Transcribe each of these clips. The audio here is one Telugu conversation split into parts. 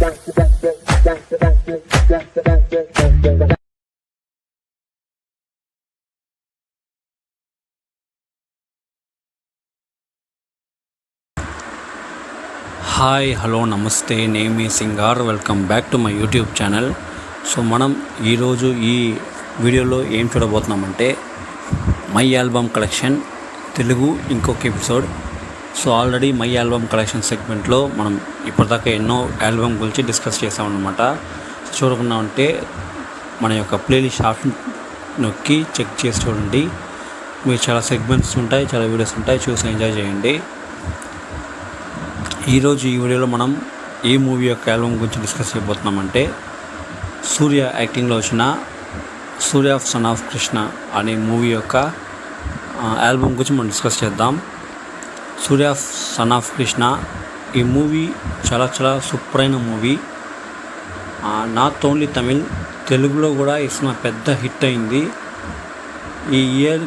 హాయ్ హలో నమస్తే, నేను మీ Singaar. Welcome back to my YouTube channel. So మనం ఈరోజు ఈ వీడియోలో ఏం చూడబోతున్నామంటే మై ఆల్బమ్ కలెక్షన్ తెలుగు ఇంకొక episode. So already my album collection సెగ్మెంట్లో మనం ఇప్పటిదాకా ఎన్నో ఆల్బమ్ గురించి డిస్కస్ చేసామన్నమాట. చూడకుండా ఉంటే మన యొక్క ప్లేలిస్ట్ ఆప్షన్ నొక్కి చెక్ చేసి చూడండి. మీరు చాలా సెగ్మెంట్స్ ఉంటాయి, చాలా వీడియోస్ ఉంటాయి, చూసి ఎంజాయ్ చేయండి. ఈరోజు ఈ వీడియోలో మనం ఏ మూవీ యొక్క ఆల్బమ్ గురించి డిస్కస్ చేయబోతున్నామంటే సూర్య యాక్టింగ్లో వచ్చిన సూర్య సన్ ఆఫ్ కృష్ణ అనే మూవీ యొక్క ఆల్బమ్ గురించి మనం డిస్కస్ చేద్దాం. సూర్య సన్ ఆఫ్ కృష్ణ ఈ మూవీ చాలా చాలా సూపర్ అయిన మూవీ. నాట్ ఓన్లీ తమిళ్, తెలుగులో కూడా ఈ సినిమా పెద్ద హిట్ అయింది. ఈ ఇయర్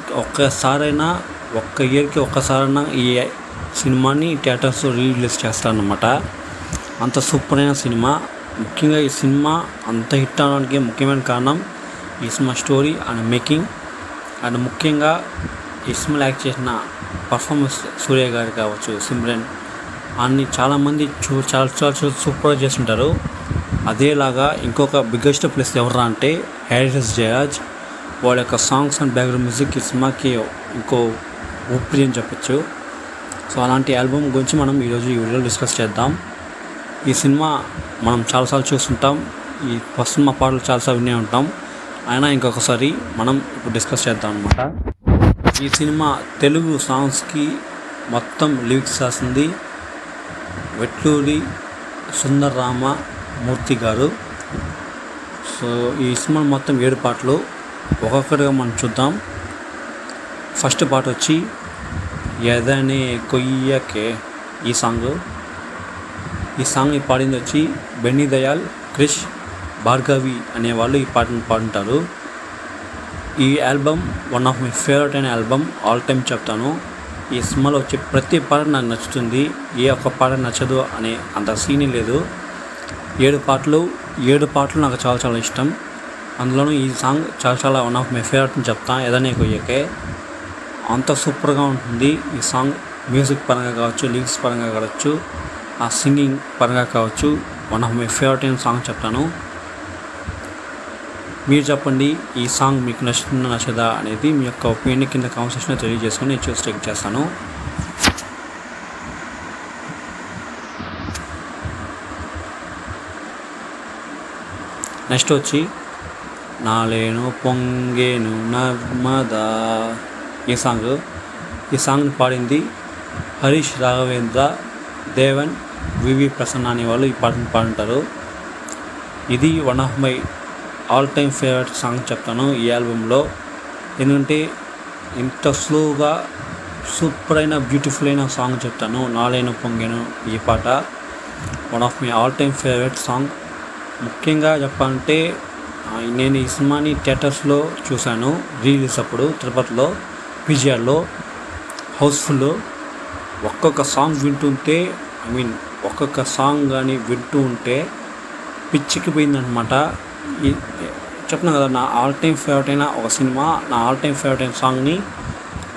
ఒక్క ఇయర్కి ఒక్కసారైనా ఈ సినిమాని థియేటర్స్లో రిలీజ్ చేస్తారన్నమాట. అంత సూపర్ అయిన సినిమా. ముఖ్యంగా ఈ సినిమా అంత హిట్ అవడానికి ముఖ్యమైన కారణం ఈ cinema story and making, and ముఖ్యంగా ఈ సినిమాలో యాక్ట్ చేసిన పర్ఫార్మెన్స్ సూర్య గారు కావచ్చు, సిమ్రన్ అన్ని చాలామంది చాలా చాలా సూపర్గా చేస్తుంటారు. అదేలాగా ఇంకొక బిగ్గెస్ట్ ప్లేస్ ఎవరా అంటే హ్యారిస్ జయరాజ్. వాళ్ళ యొక్క సాంగ్స్ అండ్ బ్యాక్గ్రౌండ్ మ్యూజిక్ ఈ సినిమాకి ఇంకో ఊపిరి అని చెప్పచ్చు. సో అలాంటి ఆల్బమ్ గురించి మనం ఈరోజు ఈ వీడియోలో డిస్కస్ చేద్దాం. ఈ సినిమా మనం చాలాసార్లు చూస్తుంటాం, ఈ సినిమా పాటలు చాలాసార్లు వినే ఉంటాం. అయినా ఇంకొకసారి మనం ఇప్పుడు డిస్కస్ చేద్దాం అనమాట. ఈ సినిమా తెలుగు సాంగ్స్కి మొత్తం లిరిక్స్ రాసింది వెట్లూరి సుందరరామమూర్తి గారు. సో ఈ సినిమా మొత్తం 7 పాటలు, ఒక్కొక్కటిగా మనం చూద్దాం. ఫస్ట్ పాట వచ్చి ఎదనే కొయ్యకే. ఈ సాంగ్ని పాడింది వచ్చి బెన్నీ దయాల్, క్రిష్, భార్గవి అనేవాళ్ళు ఈ పాటను పాడుంటారు. ఈ album one of my favourite అయిన ఆల్బమ్, ఆల్ టైమ్ చెప్తాను. ఈ సినిమాలో వచ్చే ప్రతి పాట నాకు నచ్చుతుంది, ఏ ఒక్క పాట నచ్చదు అనే అంత సీనే లేదు. 7 పాటలు నాకు చాలా చాలా ఇష్టం. అందులోనూ ఈ సాంగ్ చాలా చాలా వన్ ఆఫ్ మై ఫేవరెట్ అని చెప్తాను. ఎదనే కొయ్యకే అంత సూపర్గా ఉంటుంది. ఈ సాంగ్ మ్యూజిక్ పరంగా కావచ్చు, లిరిక్స్ పరంగా కావచ్చు, ఆ సింగింగ్ పరంగా కావచ్చు, వన్ ఆఫ్ మై ఫేవరెట్ అయిన సాంగ్ చెప్తాను. మీరు చెప్పండి, ఈ సాంగ్ మీకు నచ్చుతుందా నచ్చదా అనేది మీ యొక్క ఒపీనియన్ కింద కామెంట్ సెక్షన్లో తెలియజేసుకొని నేను చూసి చెక్ చేస్తాను. నెక్స్ట్ వచ్చి నాలేను పొంగేను నర్మదా. ఈ సాంగ్ని పాడింది హరీష్ రాఘవేంద్ర, దేవన్, వివి ప్రసన్న అనే వాళ్ళు ఈ పాటను పాడుంటారు. ఇది one of my all time favourite song చెప్తాను ఈ ఆల్బంలో. ఎందుకంటే ఇంత స్లోగా సూపర్ అయిన బ్యూటిఫుల్ అయిన సాంగ్ చెప్తాను. నాలేను పొంగేను ఈ పాట one of my all time favourite song. ముఖ్యంగా చెప్పాలంటే నేను ఈ సినిమాని థియేటర్స్లో చూశాను రిలీజ్ అప్పుడు, తిరుపతిలో పిజిఆర్లో హౌస్ఫుల్. ఒక్కొక్క సాంగ్ వింటుంటే ఒక్కొక్క సాంగ్ కానీ వింటూ ఉంటే పిచ్చికి పోయిందనమాట. చెప్తున్నాను కదా, నా ఆల్ టైమ్ ఫేవరెట్ అయిన ఒక సినిమా, నా ఆల్ టైమ్ ఫేవరెట్ అయిన సాంగ్ని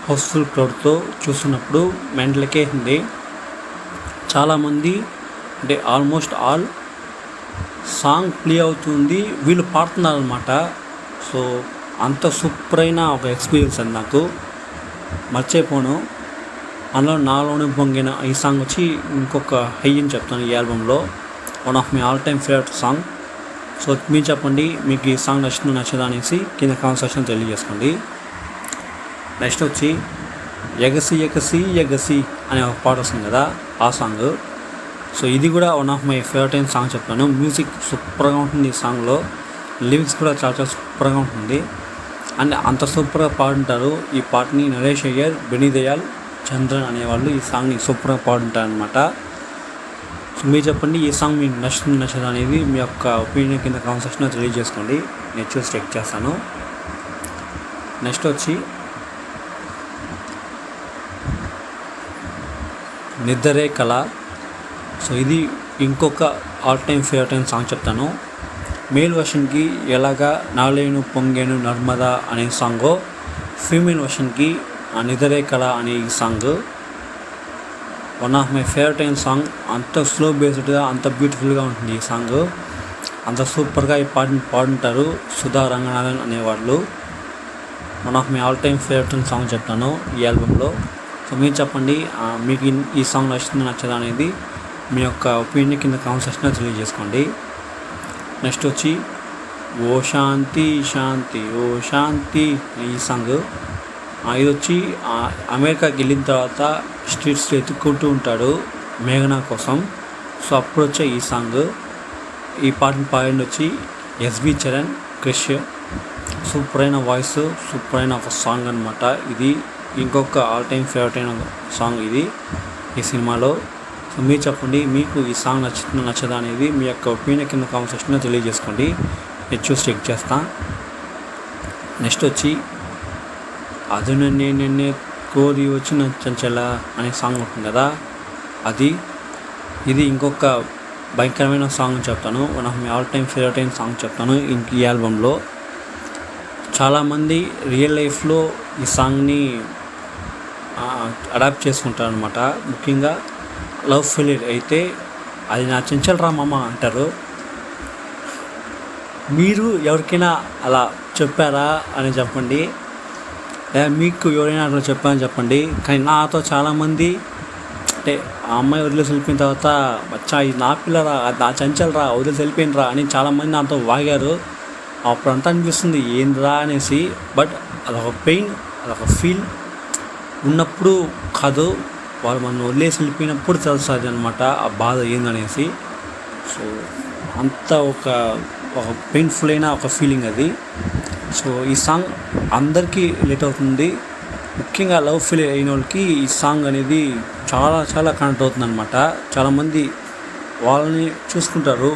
హౌస్ఫుల్ క్రౌడ్తో చూస్తున్నప్పుడు మెంటలకేసింది. చాలామంది అంటే ఆల్మోస్ట్ ఆల్ సాంగ్ ప్లే అవుతుంది, వీళ్ళు పాడుతున్నారు అనమాట. సో అంత సూపర్ అయిన ఒక ఎక్స్పీరియన్స్ అది నాకు మర్చిపోను. అందులో నాలోనే పొంగిన ఈ సాంగ్ వచ్చి ఇంకొక హై అని చెప్తాను ఈ ఆల్బంలో. One of my all time favourite song. So మీరు చెప్పండి, మీకు ఈ సాంగ్ నచ్చదా అనేసి కింద కామెంట్ సెక్షన్ తెలియజేసుకోండి. నెక్స్ట్ వచ్చి ఎగసి ఎగసి ఎగసి అనే ఒక పాట వస్తుంది కదా, ఆ సాంగ్. సో ఇది కూడా వన్ ఆఫ్ మై ఫేవరెట్ అయిన సాంగ్ చెప్తాను. మ్యూజిక్ సూపర్గా ఉంటుంది ఈ సాంగ్లో, లిరిక్స్ కూడా చాలా చాలా సూపర్గా ఉంటుంది. అండ్ అంత సూపర్గా పాడుంటారు ఈ పాటని నరేష్ అయ్యర్, బెన్నీ దయాల్, చంద్రన్ అనేవాళ్ళు ఈ సాంగ్ని సూపర్గా పాడుంటారు అనమాట. సో మీరు చెప్పండి, ఈ సాంగ్ మీకు నచ్చదా అనేది మీ యొక్క ఒపీనియన్ కింద కామెంట్ సెక్షన్లో తెలియజేసుకోండి, నేను చూసి చెక్ చేస్తాను. నెక్స్ట్ వచ్చి నిద్రే కళ. సో ఇది ఇంకొక ఆల్ టైమ్ ఫేవరెట్ అయిన సాంగ్ చెప్తాను. మేల్ వర్షన్కి ఎలాగా నాలేను పొంగేను నర్మదా అనే సాంగ్, ఫీమేల్ వర్షన్కి నిదరే కళ అనే ఈ song one of my favourite అయిన సాంగ్. అంత స్లో బేస్డ్గా అంత బ్యూటిఫుల్గా ఉంటుంది ఈ సాంగ్. అంత సూపర్గా ఈ పాడుంటారు సుధా రంగనాథన్ అనేవాళ్ళు. One of my all time favourite అయిన సాంగ్ చెప్తాను ఈ ఆల్బంలో. సో మీరు చెప్పండి, మీకు ఈ సాంగ్ నచ్చదా అనేది మీ యొక్క ఒపీనియన్ కింద కామెంట్ సెక్షన్లో తెలియజేసుకోండి. నెక్స్ట్ వచ్చి ఓ శాంతి శాంతి ఓ శాంతి ఈ సాంగ్. ఇది వచ్చి అమెరికాకి వెళ్ళిన తర్వాత స్ట్రీట్స్లో ఎత్తుక్కుంటూ ఉంటాడు మేఘనా కోసం. సో అప్పుడు వచ్చే ఈ సాంగ్. ఈ పాటను పాడింది వచ్చి ఎస్బి చరణ్, క్రిష్. సూపర్ అయిన వాయిస్, సూపర్ అయిన ఒక సాంగ్ అనమాట ఇది. ఇంకొక ఆల్ టైమ్ ఫేవరెట్ అయిన సాంగ్ ఇది ఈ సినిమాలో. సో మీరు చెప్పండి, మీకు ఈ సాంగ్ నచ్చదా అనేది మీ యొక్క ఒపీనియన్ కింద కామెంట్ సెక్షన్లో తెలియజేసుకోండి. నేను చూసి చెక్ చేస్తా. నెక్స్ట్ వచ్చి అది నిన్నే కోరి వచ్చిన చంచల అనే సాంగ్ ఉంటుంది కదా, ఇది ఇంకొక భయంకరమైన సాంగ్ చెప్తాను. One of my all time favourite అయిన సాంగ్ చెప్తాను ఈ ఆల్బంలో. చాలామంది రియల్ లైఫ్లో ఈ సాంగ్ని అడాప్ట్ చేసుకుంటారు అనమాట. ముఖ్యంగా లవ్ ఫెయిల్యూర్ అయితే అది నా చెంచల్ రామమ్మ అంటారు. మీరు ఎవరికైనా అలా చెప్పారా అని చెప్పండి, లేదా మీకు ఎవరైనా అట్లా చెప్పారని చెప్పండి. కానీ నాతో చాలామంది అంటే ఆ అమ్మాయి వదిలేసి వెళ్ళిపోయిన తర్వాత బచ్చా ఇది నా పిల్లరా, నా చెంచల్ రా, వదిలేసి వెళ్ళిపోయినరా అని చాలామంది నాతో వాగారు. అప్పుడంతా అనిపిస్తుంది ఏంద్రా అనేసి. బట్ అదొక పెయిన్, అదొక ఫీల్ ఉన్నప్పుడు కాదు, వాళ్ళు మనం వదిలేసి వెళ్ళిపోయినప్పుడు తెలుస్తుంది అనమాట ఆ బాధ ఏందనేసి. సో అంత ఒక పెయిన్ఫుల్ అయిన ఒక ఫీలింగ్ అది. సో ఈ సాంగ్ అందరికీ రిలేట్ అవుతుంది. ముఖ్యంగా లవ్ ఫెయిల్ అయిన వాళ్ళకి ఈ సాంగ్ అనేది చాలా చాలా కనెక్ట్ అవుతుంది అనమాట. చాలామంది వాళ్ళని చూసుకుంటారు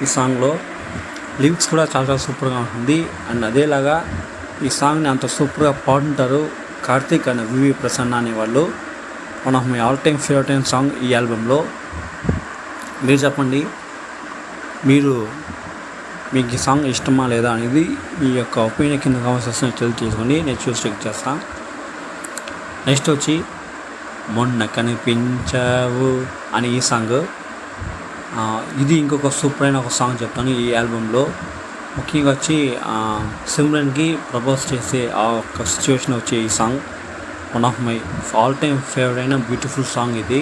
ఈ సాంగ్లో. లిరిక్స్ కూడా చాలా చాలా సూపర్గా ఉంటుంది. అండ్ అదేలాగా ఈ సాంగ్ని అంత సూపర్గా పాడుంటారు కార్తీక్ అండ్ వివి ప్రసన్న అనేవాళ్ళు. One of my all time favourite అయిన సాంగ్ ఈ ఆల్బంలో. మీరు చెప్పండి, మీకు ఈ సాంగ్ ఇష్టమా లేదా అనేది మీ యొక్క ఒపీనియన్ కింద కామెంట్ సెక్షన్లో తెలియజేసుకోండి. నేను చూసి చెక్ చేస్తాను. నెక్స్ట్ వచ్చి మొన్న కనిపించావు అని ఈ సాంగ్. ఇది ఇంకొక సూపర్ అయిన ఒక సాంగ్ చెప్తాను ఈ ఆల్బంలో. ముఖ్యంగా వచ్చి సిమ్రన్కి ప్రపోజ్ చేసే ఆ ఒక్క సిచ్యువేషన్ వచ్చే ఈ song one of my all time favourite అయిన బ్యూటిఫుల్ సాంగ్ ఇది.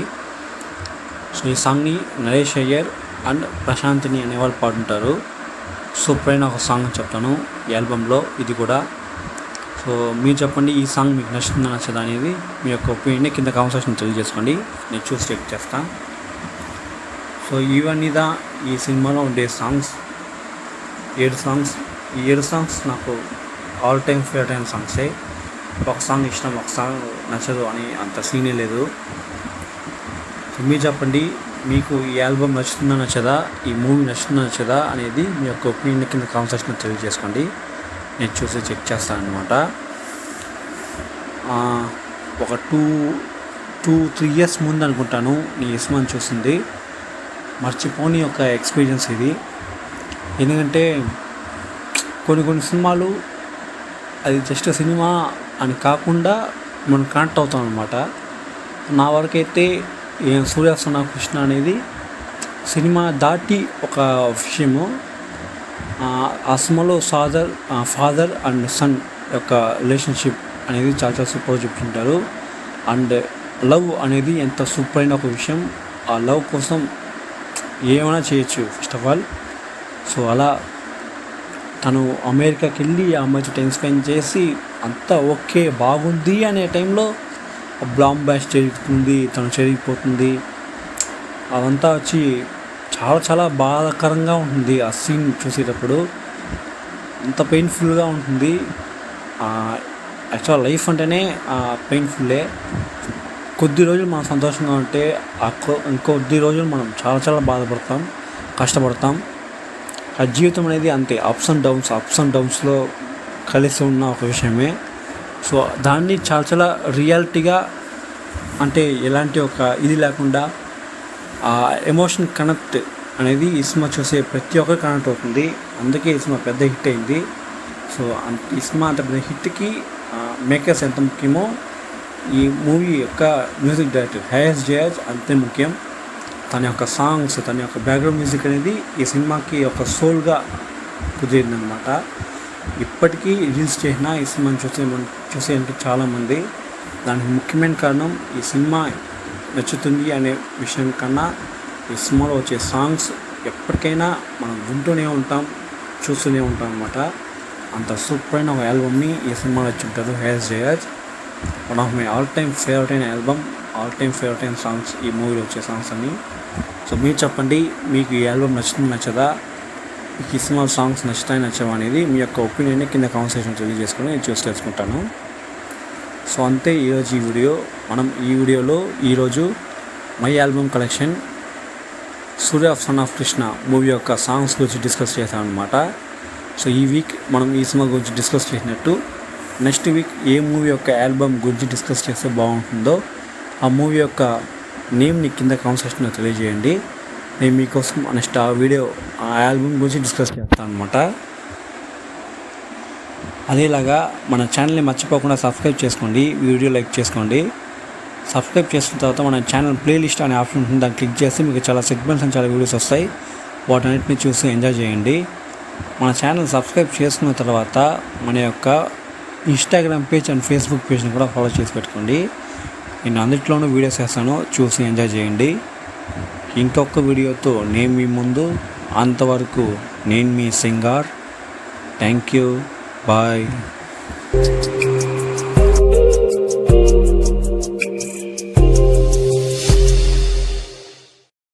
సో ఈ సాంగ్ని నరేష్ అయ్యర్ అండ్ ప్రశాంతిని అనేవాళ్ళు పాడుంటారు. సూపర్ అయిన ఒక సాంగ్ చెప్తాను ఈ ఆల్బంలో ఇది కూడా. సో మీరు చెప్పండి, ఈ సాంగ్ మీకు నచ్చదా అనేది మీ యొక్క ఒపీనియన్ కింద కామెంట్ సెక్షన్ తెలియజేసుకోండి. నేను చూసి చెక్ చేస్తాను. సో ఇవన్నీ ఈ సినిమాలో ఉండే సాంగ్స్ 7 సాంగ్స్. ఈ 7 సాంగ్స్ నాకు ఆల్ టైమ్ ఫేవరెట్ అయిన సాంగ్సే. ఒక సాంగ్ ఇష్టం, ఒక సాంగ్ నచ్చదు అని అంత సీనే లేదు. సో మీరు చెప్పండి, మీకు ఈ ఆల్బమ్ నచ్చదా, ఈ మూవీ నచ్చదా అనేది మీ యొక్క ఒపీనియన్ కింద కామెంట్ సెక్షన్లో తెలియజేసుకోండి. నేను చూసి చెక్ చేస్తాను అనమాట. ఒక 2-3 ఇయర్స్ ముందు అనుకుంటాను నీ ఇస్మాన్ చూసింది. మర్చిపోని ఒక ఎక్స్పీరియన్స్ ఇది. ఎందుకంటే కొన్ని సినిమాలు అది జస్ట్ సినిమా అని కాకుండా మనం కనెక్ట్ అవుతాం అనమాట. నా వరకైతే సూర్యాస్తమ కృష్ణ అనేది సినిమా దాటి ఒక విషయము. ఆ సినిమాలో ఫాదర్ అండ్ సన్ యొక్క రిలేషన్షిప్ అనేది చాలా చాలా సూపర్గా చూపించారు. అండ్ లవ్ అనేది ఎంత సూపర్ అయిన ఒక విషయం. ఆ లవ్ కోసం ఏమైనా చేయొచ్చు ఫస్ట్ ఆఫ్ ఆల్. సో అలా తను అమెరికాకి వెళ్ళి ఆ అమ్మాయితో టైం స్పెండ్ చేసి అంతా ఓకే బాగుంది అనే టైంలో బాంబ్ బ్లాస్ట్ జరుగుతుంది, తను చెరిగిపోతుంది. అదంతా వచ్చి చాలా చాలా బాధాకరంగా ఉంటుంది ఆ సీన్ చూసేటప్పుడు. అంత పెయిన్ఫుల్గా ఉంటుంది. యాక్చువల్ లైఫ్ అంటేనే పెయిన్ఫుల్లే. కొద్ది రోజులు మనం సంతోషంగా ఉంటే ఇంకొద్ది రోజులు మనం చాలా చాలా బాధపడతాం, కష్టపడతాం. ఆ జీవితం అనేది అంతే, అప్స్ అండ్ డౌన్స్లో కలిసి ఉన్న ఒక విషయమే. సో దాన్ని చాలా చాలా రియాలిటీగా, అంటే ఎలాంటి ఒక ఇది లేకుండా ఆ ఎమోషన్ కనెక్ట్ అనేది ఈ సినిమా చూసే ప్రతి ఒక్కరు కనెక్ట్ అవుతుంది. అందుకే ఈ సినిమా పెద్ద హిట్ అయింది. సో ఈ సినిమా అంత పెద్ద హిట్కి మేకర్స్ ఎంత ముఖ్యమో ఈ మూవీ యొక్క మ్యూజిక్ డైరెక్టర్ హేఎస్ జయరాజ్ అంతే ముఖ్యం. తన యొక్క సాంగ్స్, తన యొక్క బ్యాక్గ్రౌండ్ మ్యూజిక్ అనేది ఈ సినిమాకి ఒక సోల్గా కుదిరిందనమాట. ఇప్పటికీ రిలీజ్ చేసిన ఈ సినిమాని చూసేందుకు చాలామంది. దానికి ముఖ్యమైన కారణం ఈ సినిమా నచ్చుతుంది అనే విషయం కన్నా ఈ సినిమాలో వచ్చే సాంగ్స్ ఎప్పటికైనా మనం వింటూనే ఉంటాం, చూస్తూనే ఉంటాం అన్నమాట. అంత సూపర్ అయిన ఒక ఆల్బమ్ని ఈ సినిమాలో వచ్చి ఉంటారు Harris Jayaraj. One of my all time favourite అయిన ఆల్బమ్, ఆల్ టైమ్ ఫేవరెట్ అయిన సాంగ్స్ ఈ మూవీలో వచ్చే సాంగ్స్ అన్నీ. సో మీరు చెప్పండి, మీకు ఈ ఆల్బమ్ నచ్చుతుంది నచ్చదా, మీకు ఈ సినిమా సాంగ్స్ నచ్చుతాయి నచ్చవా అనేది మీ యొక్క ఒపీనియన్ని కింద కామెంట్ సెక్షన్ తెలియజేసుకొని నేను చూసి తెలుసుకుంటాను. సో అంతే ఈరోజు ఈ వీడియో. మనం ఈ వీడియోలో ఈరోజు my album collection Surya son of Krishna movie యొక్క సాంగ్స్ గురించి డిస్కస్ చేశాం అనమాట. సో ఈ వీక్ మనం ఈ సినిమా గురించి డిస్కస్ చేసినట్టు నెక్స్ట్ వీక్ ఏ మూవీ యొక్క ఆల్బమ్ గురించి డిస్కస్ చేస్తే బాగుంటుందో ఆ మూవీ యొక్క నేమ్ని కింద కామెంట్ సెక్షన్లో తెలియజేయండి. నేను మీకోసం నెక్స్ట్ ఆ వీడియో ఆ ఆల్బమ్ గురించి డిస్కస్ చేస్తాను అనమాట. అదేలాగా మన ఛానల్ని మర్చిపోకుండా సబ్స్క్రైబ్ చేసుకోండి, వీడియో లైక్ చేసుకోండి. సబ్స్క్రైబ్ చేసిన తర్వాత మన ఛానల్ ప్లేలిస్ట్ అనే ఆప్షన్ ఉంటుంది, దాన్ని క్లిక్ చేస్తే మీకు చాలా సెగ్మెంట్స్ అండ్ చాలా వీడియోస్ వస్తాయి. వాటన్నిటిని చూసి ఎంజాయ్ చేయండి. మన ఛానల్ సబ్స్క్రైబ్ చేసుకున్న తర్వాత మన యొక్క ఇన్స్టాగ్రామ్ పేజ్ అండ్ ఫేస్బుక్ పేజ్ని కూడా ఫాలో చేసి పెట్టుకోండి. నేను అన్నింటిలోనూ వీడియోస్ వేస్తాను, చూసి ఎంజాయ్ చేయండి. ఇంకొక వీడియోతో నేను మీ ముందు, అంతవరకు నేను మీ సింగార్. Thank you, bye.